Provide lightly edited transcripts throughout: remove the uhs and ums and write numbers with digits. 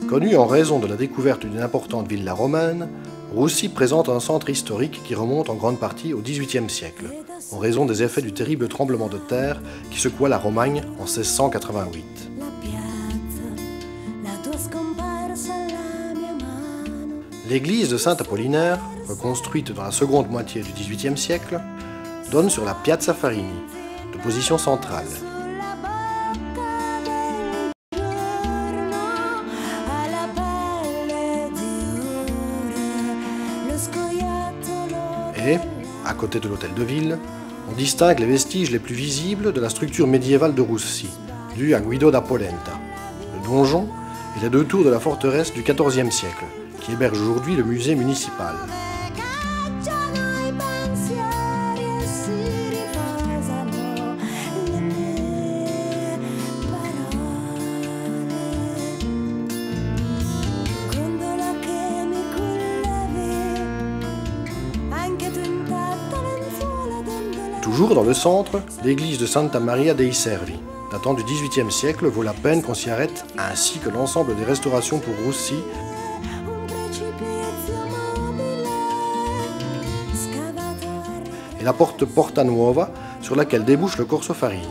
Connu en raison de la découverte d'une importante villa romaine, Russi présente un centre historique qui remonte en grande partie au XVIIIe siècle, en raison des effets du terrible tremblement de terre qui secoua la Romagne en 1688. L'église de Saint-Apollinaire, reconstruite dans la seconde moitié du XVIIIe siècle, donne sur la Piazza Farini, de position centrale. Et, à côté de l'hôtel de ville, on distingue les vestiges les plus visibles de la structure médiévale de Russi, due à Guido da Polenta, le donjon et les deux tours de la forteresse du XIVe siècle, qui héberge aujourd'hui le musée municipal. Toujours dans le centre, l'église de Santa Maria dei Servi, datant du XVIIIe siècle, vaut la peine qu'on s'y arrête, ainsi que l'ensemble des restaurations pour Russi, et la porte Porta Nuova, sur laquelle débouche le Corso Farini.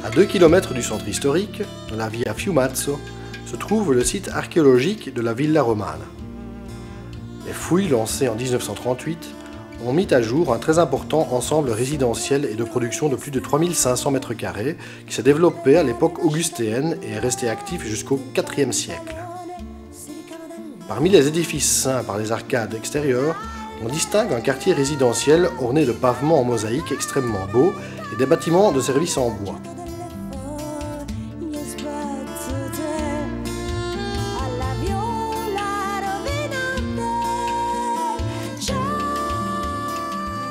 À 2 km du centre historique, dans la via Fiumazzo, se trouve le site archéologique de la Villa Romana. Les fouilles lancées en 1938 ont mis à jour un très important ensemble résidentiel et de production de plus de 3500 m² qui s'est développé à l'époque augustéenne et est resté actif jusqu'au IVe siècle. Parmi les édifices ceints par les arcades extérieures, on distingue un quartier résidentiel orné de pavements en mosaïque extrêmement beaux et des bâtiments de service en bois.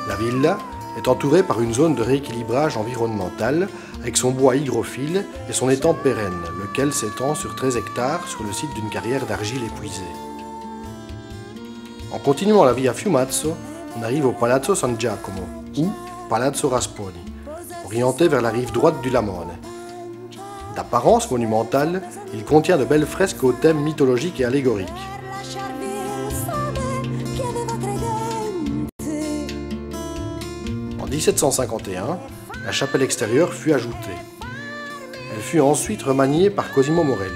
La villa est entourée par une zone de rééquilibrage environnemental avec son bois hygrophile et son étang pérenne, lequel s'étend sur 13 hectares sur le site d'une carrière d'argile épuisée. En continuant la via Fiumazzo, on arrive au Palazzo San Giacomo, ou Palazzo Rasponi, orienté vers la rive droite du Lamone. D'apparence monumentale, il contient de belles fresques aux thèmes mythologiques et allégoriques. En 1751, la chapelle extérieure fut ajoutée. Elle fut ensuite remaniée par Cosimo Morelli.